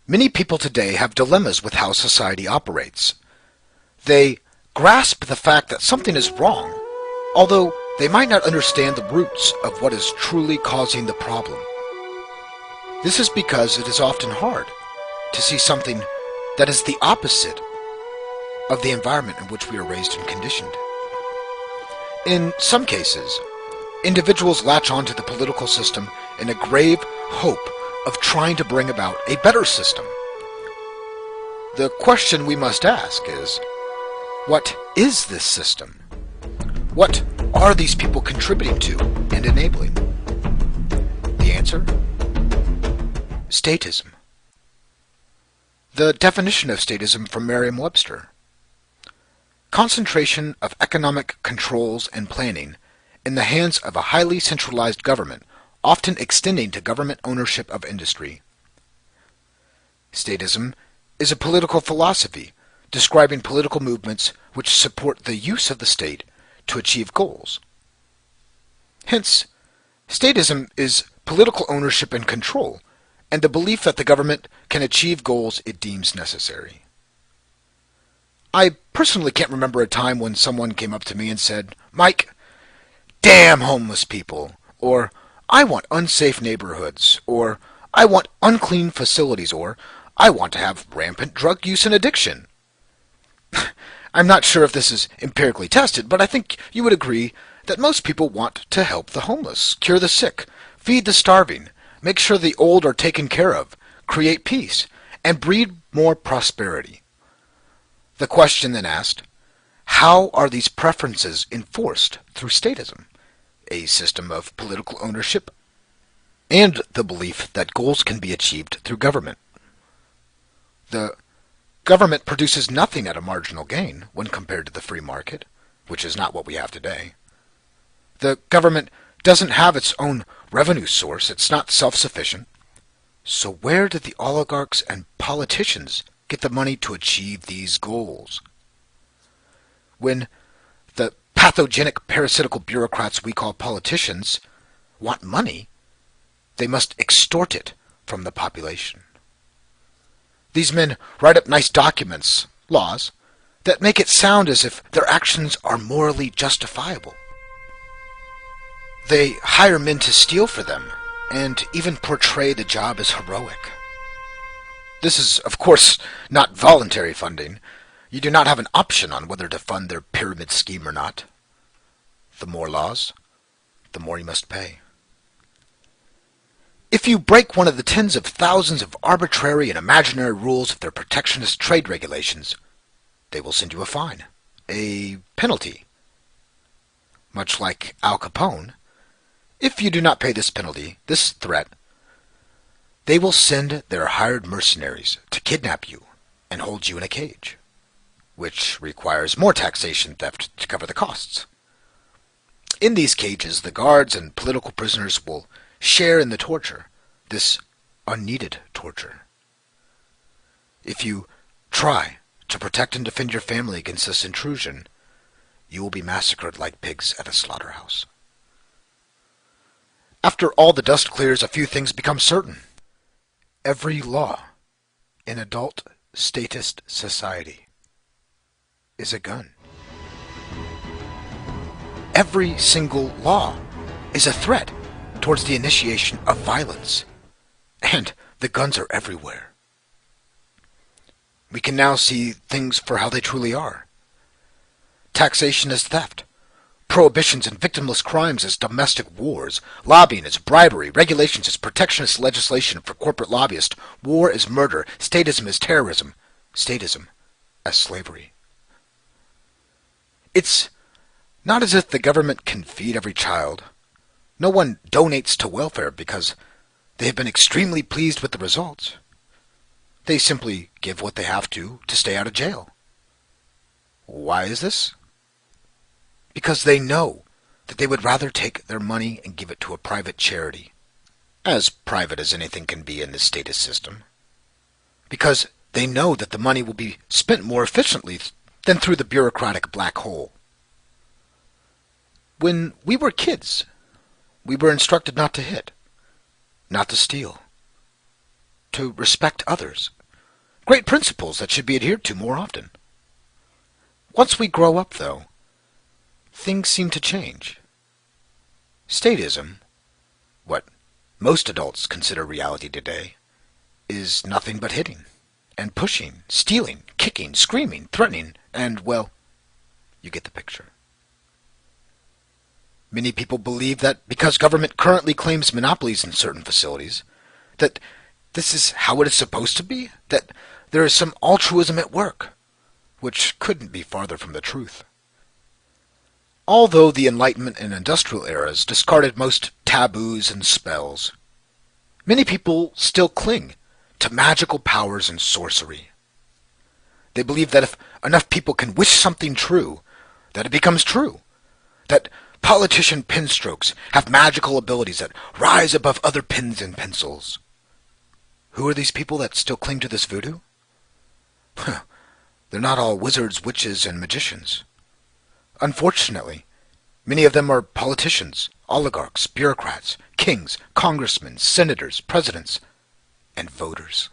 Many people today have dilemmas with how society operates. They grasp the fact that something is wrong, although they might not understand the roots of what is truly causing the problem. This is because it is often hard to see something that is the opposite of the environment in which we are raised and conditioned. In some cases, individuals latch onto the political system in a grave hope of trying to bring about a better system. The question we must ask is, what is this system? What are these people contributing to and enabling? The answer? Statism. The definition of statism from Merriam-Webster: concentration of economic controls and planning in the hands of a highly centralized government, often extending to government ownership of industry. Statism is a political philosophy describing political movements which support the use of the state to achieve goals. Hence, statism is political ownership and control, and the belief that the government can achieve goals it deems necessary. I personally can't remember a time when someone came up to me and said, "Mike, damn homeless people," or "I want unsafe neighborhoods," or "I want unclean facilities," or "I want to have rampant drug use and addiction." I'm not sure if this is empirically tested, but I think you would agree that most people want to help the homeless, cure the sick, feed the starving, make sure the old are taken care of, create peace, and breed more prosperity. The question then asked, how are these preferences enforced through statism, a system of political ownership, and the belief that goals can be achieved through government? The government produces nothing at a marginal gain when compared to the free market, which is not what we have today. The government doesn't have its own revenue source. It's not self-sufficient. So where did the oligarchs and politicians get the money to achieve these goals? When the pathogenic parasitical bureaucrats we call politicians want money, they must extort it from the population. These men write up nice documents, laws, that make it sound as if their actions are morally justifiable. They hire men to steal for them, and even portray the job as heroic. This is, of course, not voluntary funding. You do not have an option on whether to fund their pyramid scheme or not. The more laws, the more you must pay. If you break one of the tens of thousands of arbitrary and imaginary rules of their protectionist trade regulations, they will send you a fine, a penalty. Much like Al Capone, if you do not pay this penalty, this threat, they will send their hired mercenaries to kidnap you and hold you in a cage, which requires more taxation theft to cover the costs. In these cages, the guards and political prisoners will share in the torture, this unneeded torture. If you try to protect and defend your family against this intrusion, you will be massacred like pigs at a slaughterhouse. After all the dust clears, a few things become certain. Every law in adult statist society is a gun. Every single law is a threat towards the initiation of violence, and the guns are everywhere. We can now see things for how they truly are. Taxation as theft, prohibitions and victimless crimes as domestic wars, lobbying as bribery, regulations as protectionist legislation for corporate lobbyists, war as murder, statism as terrorism, statism as slavery. It's not as if the government can feed every child. No one donates to welfare because they have been extremely pleased with the results. They simply give what they have to stay out of jail. Why is this? Because they know that they would rather take their money and give it to a private charity, as private as anything can be in this statist system. Because they know that the money will be spent more efficiently than through the bureaucratic black hole. When we were kids, we were instructed not to hit, not to steal, to respect others, Great principles that should be adhered to more often. Once we grow up, though, things seem to change. Statism, what most adults consider reality today, is nothing but hitting and pushing, stealing, kicking, screaming, threatening, and, well, you get the picture. Many people believe that because government currently claims monopolies in certain facilities, that this is how it is supposed to be, that there is some altruism at work, which couldn't be farther from the truth. Although the Enlightenment and industrial eras discarded most taboos and spells, many people still cling to magical powers and sorcery. They believe that if enough people can wish something true, that it becomes true, that politician pen strokes have magical abilities that rise above other pens and pencils. Who are these people that still cling to this voodoo? They're not all wizards, witches, and magicians. Unfortunately, many of them are politicians, oligarchs, bureaucrats, kings, congressmen, senators, presidents, and voters.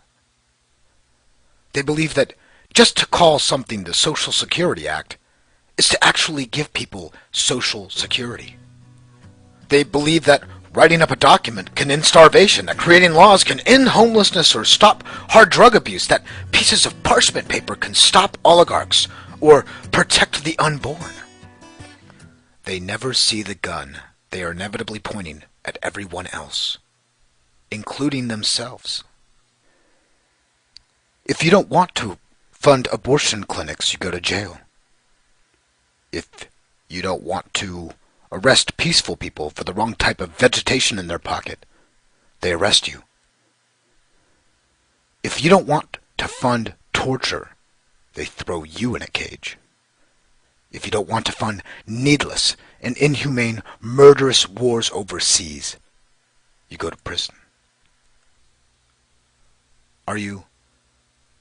They believe that just to call something the Social Security Act is to actually give people social security. They believe that writing up a document can end starvation, that creating laws can end homelessness or stop hard drug abuse, that pieces of parchment paper can stop oligarchs or protect the unborn. They never see the gun they are inevitably pointing at everyone else, including themselves. If you don't want to fund abortion clinics, you go to jail. If you don't want to arrest peaceful people for the wrong type of vegetation in their pocket, they arrest you. If you don't want to fund torture, they throw you in a cage. If you don't want to fund needless and inhumane, murderous wars overseas, you go to prison. Are you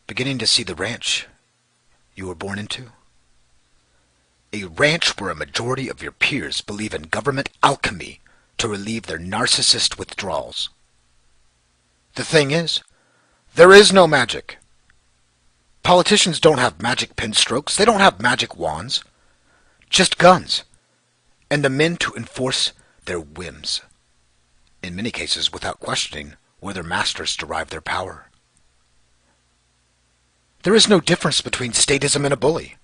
beginning to see the ranch you were born into? A ranch where a majority of your peers believe in government alchemy to relieve their narcissist withdrawals. The thing is, there is no magic. Politicians don't have magic pen strokes. They don't have magic wands. Just guns, and the men to enforce their whims, in many cases without questioning where their masters derive their power. There is no difference between statism and a bully.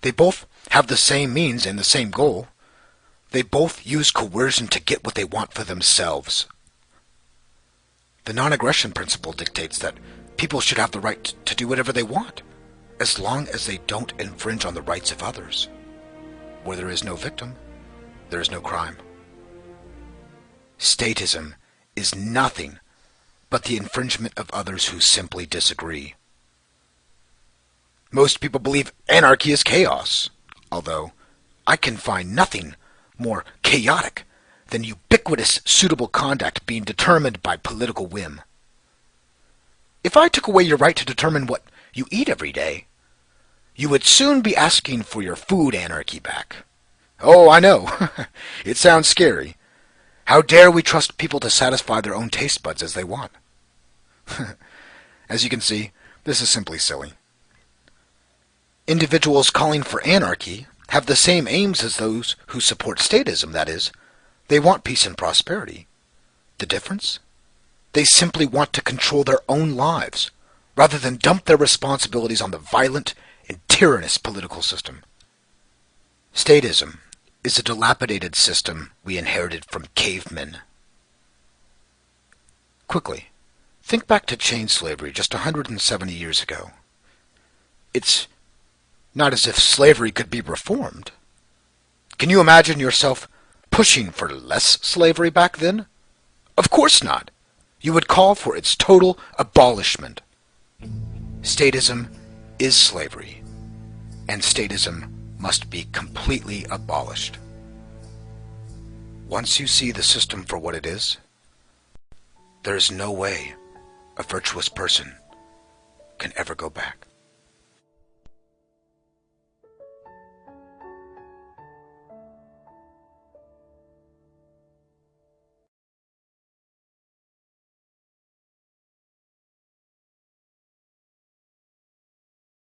They both have the same means and the same goal. They both use coercion to get what they want for themselves. The non-aggression principle dictates that people should have the right to do whatever they want, as long as they don't infringe on the rights of others. Where there is no victim, there is no crime. Statism is nothing but the infringement of others who simply disagree. Most people believe anarchy is chaos, although I can find nothing more chaotic than ubiquitous suitable conduct being determined by political whim. If I took away your right to determine what you eat every day, you would soon be asking for your food anarchy back. Oh, I know. It sounds scary. How dare we trust people to satisfy their own taste buds as they want? As you can see, this is simply silly. Individuals calling for anarchy have the same aims as those who support statism, that is, they want peace and prosperity. The difference? They simply want to control their own lives, rather than dump their responsibilities on the violent and tyrannous political system. Statism is a dilapidated system we inherited from cavemen. Quickly, think back to chain slavery just 170 years ago. It's not as if slavery could be reformed. Can you imagine yourself pushing for less slavery back then? Of course not. You would call for its total abolishment. Statism is slavery, and statism must be completely abolished. Once you see the system for what it is, there is no way a virtuous person can ever go back.